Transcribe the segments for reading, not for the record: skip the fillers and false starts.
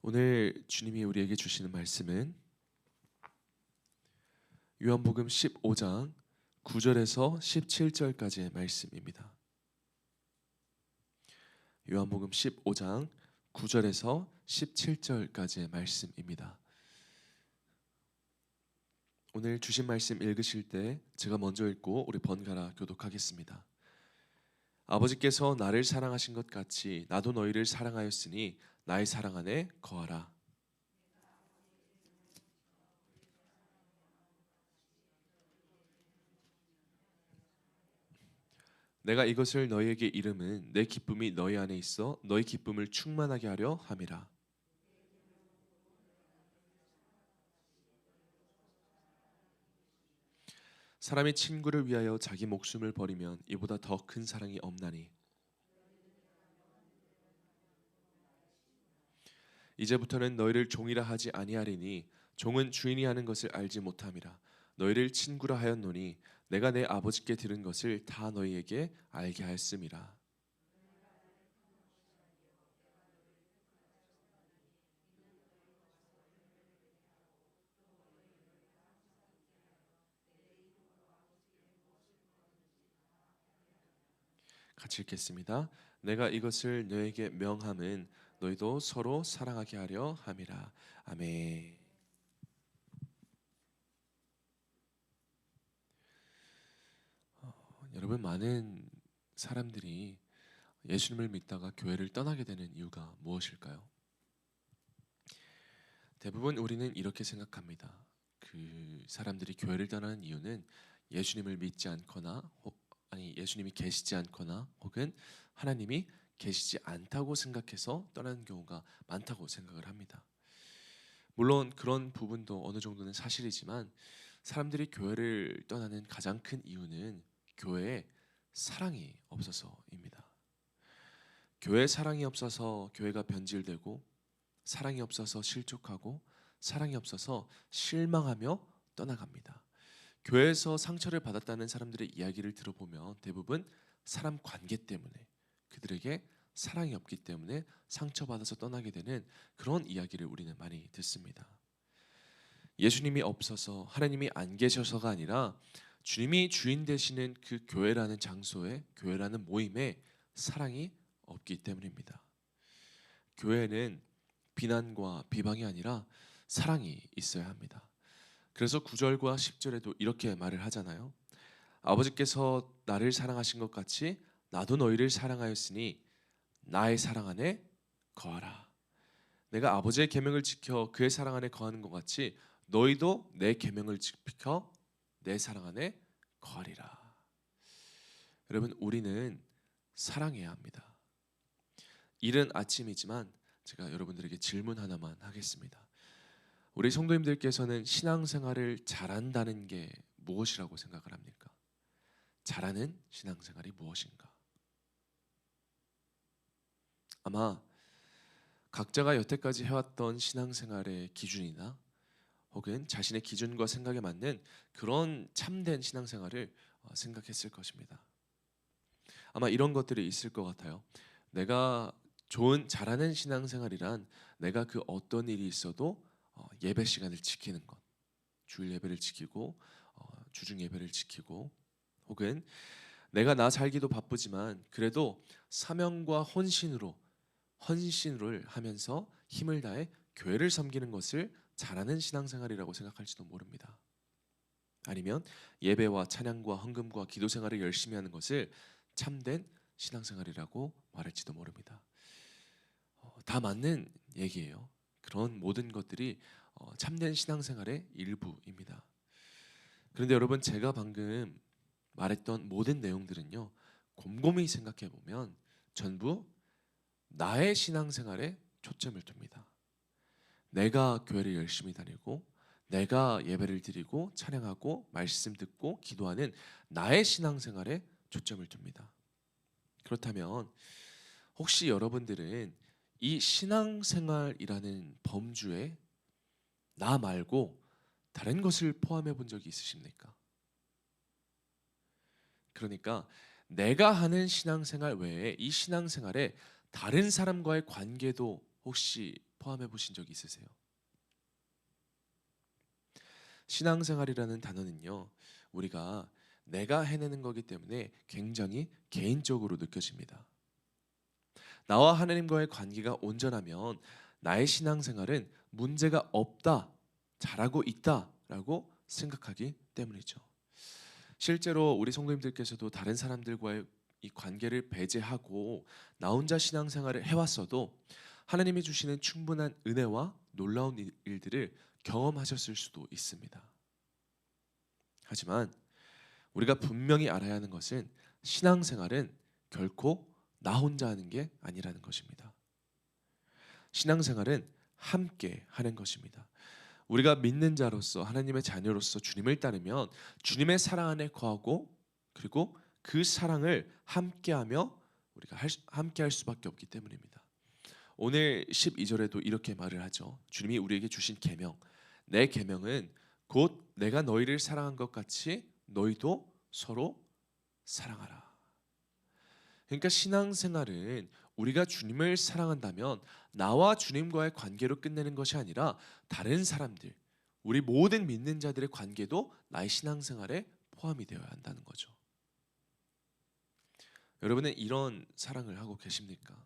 오늘 주님이 우리에게 주시는 말씀은 요한복음 15장 9절에서 17절까지의 말씀입니다. 요한복음 15장 9절에서 17절까지의 말씀입니다. 오늘 주신 말씀 읽으실 때 제가 먼저 읽고 우리 번갈아 교독하겠습니다. 아버지께서 나를 사랑하신 것 같이 나도 너희를 사랑하였으니 나의 사랑 안에 거하라. 내가 이것을 너희에게 이름은 내 기쁨이 너희 안에 있어 너희 기쁨을 충만하게 하려 함이라. 사람이 친구를 위하여 자기 목숨을 버리면 이보다 더 큰 사랑이 없나니. 이제부터는 너희를 종이라 하지 아니하리니 종은 주인이 하는 것을 알지 못함이라. 너희를 친구라 하였노니 내가 내 아버지께 들은 것을 다 너희에게 알게 하였음이라. 같이 읽겠습니다. 내가 이것을 너에게 명함은 너희도 서로 사랑하게 하려 함이라. 아멘. 여러분, 많은 사람들이 예수님을 믿다가 교회를 떠나게 되는 이유가 무엇일까요? 대부분 우리는 이렇게 생각합니다. 그 사람들이 교회를 떠나는 이유는 예수님을 믿지 않거나 아니 예수님이 계시지 않거나 혹은 하나님이 계시지 않다고 생각해서 떠나는 경우가 많다고 생각을 합니다. 물론 그런 부분도 어느 정도는 사실이지만 사람들이 교회를 떠나는 가장 큰 이유는 교회에 사랑이 없어서입니다. 교회에 사랑이 없어서 교회가 변질되고 사랑이 없어서 실족하고 사랑이 없어서 실망하며 떠나갑니다. 교회에서 상처를 받았다는 사람들의 이야기를 들어보면 대부분 사람 관계 때문에 그들에게 사랑이 없기 때문에 상처받아서 떠나게 되는 그런 이야기를 우리는 많이 듣습니다. 예수님이 없어서 하나님이 안 계셔서가 아니라 주님이 주인 되시는 그 교회라는 장소에 교회라는 모임에 사랑이 없기 때문입니다. 교회는 비난과 비방이 아니라 사랑이 있어야 합니다. 그래서 9절과 10절에도 이렇게 말을 하잖아요. 아버지께서 나를 사랑하신 것 같이 나도 너희를 사랑하였으니 나의 사랑 안에 거하라. 내가 아버지의 계명을 지켜 그의 사랑 안에 거하는 것 같이 너희도 내 계명을 지켜 내 사랑 안에 거하리라. 여러분, 우리는 사랑해야 합니다. 이른 아침이지만 제가 여러분들에게 질문 하나만 하겠습니다. 우리 성도님들께서는 신앙생활을 잘한다는 게 무엇이라고 생각을 합니까? 잘하는 신앙생활이 무엇인가? 아마 각자가 여태까지 해왔던 신앙생활의 기준이나 혹은 자신의 기준과 생각에 맞는 그런 참된 신앙생활을 생각했을 것입니다. 아마 이런 것들이 있을 것 같아요. 내가 좋은 잘하는 신앙생활이란 내가 그 어떤 일이 있어도 예배 시간을 지키는 것, 주일 예배를 지키고 주중 예배를 지키고 혹은 내가 나 살기도 바쁘지만 그래도 사명과 헌신을 하면서 힘을 다해 교회를 섬기는 것을 잘하는 신앙생활이라고 생각할지도 모릅니다. 아니면 예배와 찬양과 헌금과 기도 생활을 열심히 하는 것을 참된 신앙생활이라고 말할지도 모릅니다. 다 맞는 얘기예요. 그런 모든 것들이 참된 신앙생활의 일부입니다. 그런데 여러분, 제가 방금 말했던 모든 내용들은요, 곰곰이 생각해 보면 전부 나의 신앙생활에 초점을 둡니다. 내가 교회를 열심히 다니고 내가 예배를 드리고 찬양하고 말씀 듣고 기도하는 나의 신앙생활에 초점을 둡니다. 그렇다면 혹시 여러분들은 이 신앙생활이라는 범주에 나 말고 다른 것을 포함해 본 적이 있으십니까? 그러니까 내가 하는 신앙생활 외에 이 신앙생활에 다른 사람과의 관계도 혹시 포함해 보신 적 있으세요? 신앙생활이라는 단어는요, 우리가 내가 해내는 거기 때문에 굉장히 개인적으로 느껴집니다. 나와 하나님과의 관계가 온전하면 나의 신앙생활은 문제가 없다, 잘하고 있다라고 생각하기 때문이죠. 실제로 우리 성도님들께서도 다른 사람들과의 이 관계를 배제하고 나 혼자 신앙생활을 해왔어도 하나님이 주시는 충분한 은혜와 놀라운 일들을 경험하셨을 수도 있습니다. 하지만 우리가 분명히 알아야 하는 것은 신앙생활은 결코 나 혼자 하는 게 아니라는 것입니다. 신앙생활은 함께 하는 것입니다. 우리가 믿는 자로서 하나님의 자녀로서 주님을 따르면 주님의 사랑 안에 거하고 그리고 그 사랑을 함께하며 우리가 함께할 수밖에 없기 때문입니다. 오늘 12절에도 이렇게 말을 하죠. 주님이 우리에게 주신 계명, 내 계명은 곧 내가 너희를 사랑한 것 같이 너희도 서로 사랑하라. 그러니까 신앙생활은 우리가 주님을 사랑한다면 나와 주님과의 관계로 끝내는 것이 아니라 다른 사람들, 우리 모든 믿는 자들의 관계도 나의 신앙생활에 포함이 되어야 한다는 거죠. 여러분은 이런 사랑을 하고 계십니까?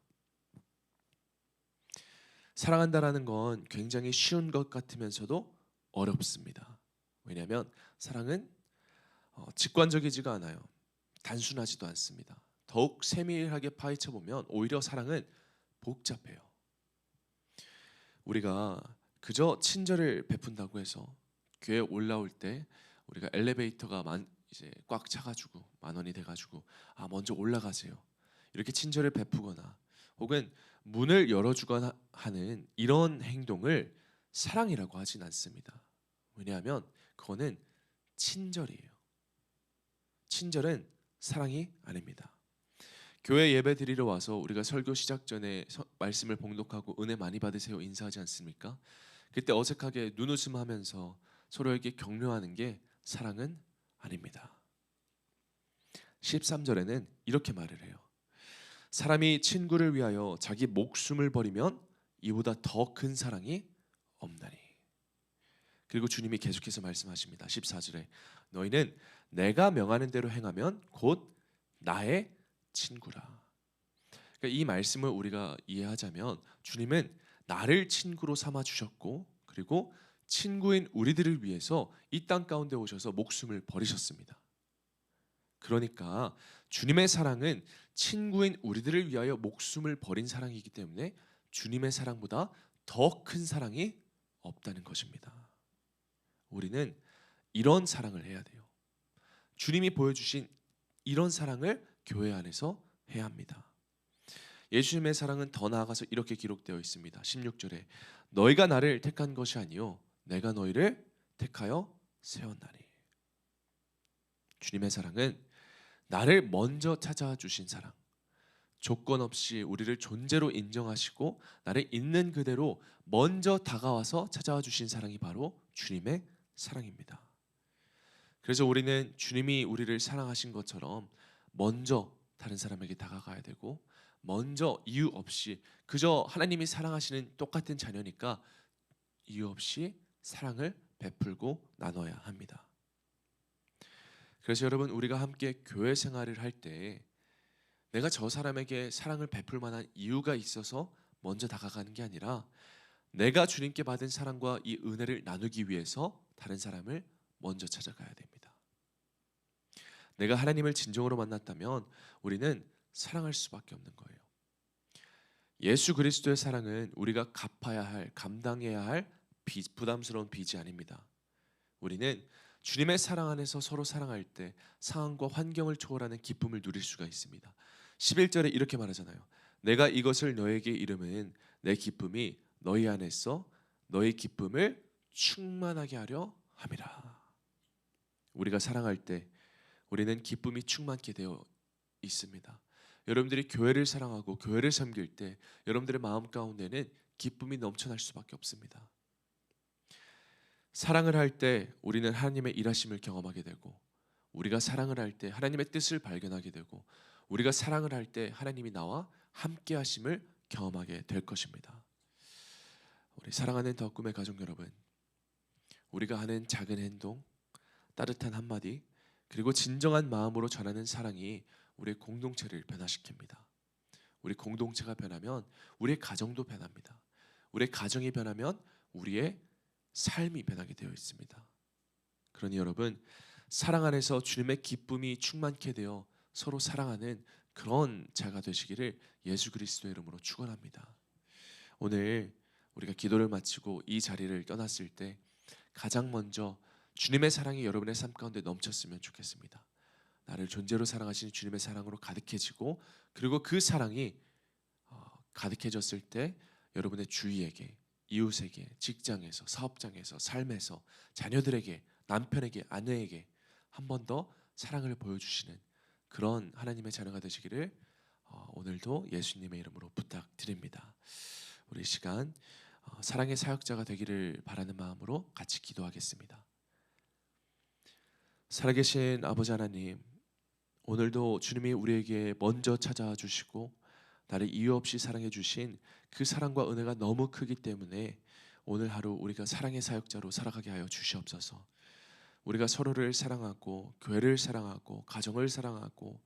사랑한다라는 건 굉장히 쉬운 것 같으면서도 어렵습니다. 왜냐하면 사랑은 직관적이지가 않아요. 단순하지도 않습니다. 더욱 세밀하게 파헤쳐 보면 오히려 사랑은 복잡해요. 우리가 그저 친절을 베푼다고 해서 교회 올라올 때 우리가 엘리베이터가 이제 꽉 차가지고 10,000원이 돼가지고 먼저 올라가세요. 이렇게 친절을 베푸거나 혹은 문을 열어주거나 하는 이런 행동을 사랑이라고 하진 않습니다. 왜냐하면 그거는 친절이에요. 친절은 사랑이 아닙니다. 교회 예배 드리러 와서 우리가 설교 시작 전에 말씀을 봉독하고 은혜 많이 받으세요 인사하지 않습니까? 그때 어색하게 눈웃음하면서 서로에게 격려하는 게 사랑은 아닙니다. 13절에는 이렇게 말을 해요. 사람이 친구를 위하여 자기 목숨을 버리면 이보다 더 큰 사랑이 없나니. 그리고 주님이 계속해서 말씀하십니다. 14절에 너희는 내가 명하는 대로 행하면 곧 나의 친구라. 그러니까 이 말씀을 우리가 이해하자면 주님은 나를 친구로 삼아 주셨고 그리고 친구인 우리들을 위해서 이 땅 가운데 오셔서 목숨을 버리셨습니다. 그러니까 주님의 사랑은 친구인 우리들을 위하여 목숨을 버린 사랑이기 때문에 주님의 사랑보다 더 큰 사랑이 없다는 것입니다. 우리는 이런 사랑을 해야 돼요. 주님이 보여주신 이런 사랑을 교회 안에서 해야 합니다. 예수님의 사랑은 더 나아가서 이렇게 기록되어 있습니다. 16절에 너희가 나를 택한 것이 아니요 내가 너희를 택하여 세웠나니. 주님의 사랑은 나를 먼저 찾아와 주신 사랑, 조건 없이 우리를 존재로 인정하시고 나를 있는 그대로 먼저 다가와서 찾아와 주신 사랑이 바로 주님의 사랑입니다. 그래서 우리는 주님이 우리를 사랑하신 것처럼 먼저 다른 사람에게 다가가야 되고 먼저 이유 없이 그저 하나님이 사랑하시는 똑같은 자녀니까 이유 없이 사랑을 베풀고 나눠야 합니다. 그래서 여러분 우리가 함께 교회 생활을 할 때 내가 저 사람에게 사랑을 베풀 만한 이유가 있어서 먼저 다가가는 게 아니라 내가 주님께 받은 사랑과 이 은혜를 나누기 위해서 다른 사람을 먼저 찾아가야 됩니다. 내가 하나님을 진정으로 만났다면 우리는 사랑할 수밖에 없는 거예요. 예수 그리스도의 사랑은 우리가 갚아야 할, 감당해야 할 부담스러운 빚이 아닙니다. 우리는 주님의 사랑 안에서 서로 사랑할 때 상황과 환경을 초월하는 기쁨을 누릴 수가 있습니다. 11절에 이렇게 말하잖아요. 내가 이것을 너에게 이르면 내 기쁨이 너희 안에서 너희 기쁨을 충만하게 하려 함이라. 우리가 사랑할 때 우리는 기쁨이 충만케 되어 있습니다. 여러분들이 교회를 사랑하고 교회를 섬길 때 여러분들의 마음 가운데는 기쁨이 넘쳐날 수밖에 없습니다. 사랑을 할 때 우리는 하나님의 일하심을 경험하게 되고 우리가 사랑을 할 때 하나님의 뜻을 발견하게 되고 우리가 사랑을 할 때 하나님이 나와 함께 하심을 경험하게 될 것입니다. 우리 사랑하는 더 꿈의 가족 여러분, 우리가 하는 작은 행동, 따뜻한 한마디, 그리고 진정한 마음으로 전하는 사랑이 우리의 공동체를 변화시킵니다. 우리 공동체가 변하면 우리의 가정도 변합니다. 우리의 가정이 변하면 우리의 삶이 변하게 되어 있습니다. 그러니 여러분, 사랑 안에서 주님의 기쁨이 충만케 되어 서로 사랑하는 그런 자가 되시기를 예수 그리스도의 이름으로 축원합니다. 오늘 우리가 기도를 마치고 이 자리를 떠났을 때 가장 먼저 주님의 사랑이 여러분의 삶 가운데 넘쳤으면 좋겠습니다. 나를 존재로 사랑하시는 주님의 사랑으로 가득해지고, 그리고 그 사랑이 가득해졌을 때 여러분의 주위에게, 이웃에게, 직장에서, 사업장에서, 삶에서, 자녀들에게, 남편에게, 아내에게 한 번 더 사랑을 보여주시는 그런 하나님의 자녀가 되시기를 오늘도 예수님의 이름으로 부탁드립니다. 우리 시간 사랑의 사역자가 되기를 바라는 마음으로 같이 기도하겠습니다. 살아계신 아버지 하나님, 오늘도 주님이 우리에게 먼저 찾아와 주시고 나를 이유 없이 사랑해 주신 그 사랑과 은혜가 너무 크기 때문에 오늘 하루 우리가 사랑의 사역자로 살아가게 하여 주시옵소서. 우리가 서로를 사랑하고, 교회를 사랑하고, 가정을 사랑하고,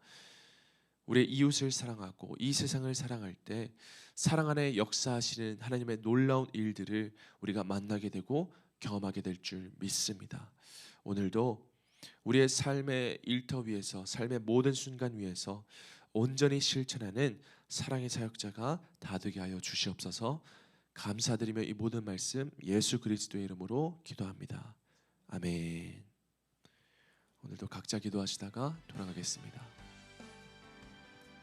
우리의 이웃을 사랑하고, 이 세상을 사랑할 때 사랑 안에 역사하시는 하나님의 놀라운 일들을 우리가 만나게 되고 경험하게 될 줄 믿습니다. 오늘도 우리의 삶의 일터 위에서, 삶의 모든 순간 위에서 온전히 실천하는 사랑의 사역자가 다 되게 하여 주시옵소서. 감사드리며 이 모든 말씀 예수 그리스도의 이름으로 기도합니다. 아멘. 오늘도 각자 기도하시다가 돌아가겠습니다.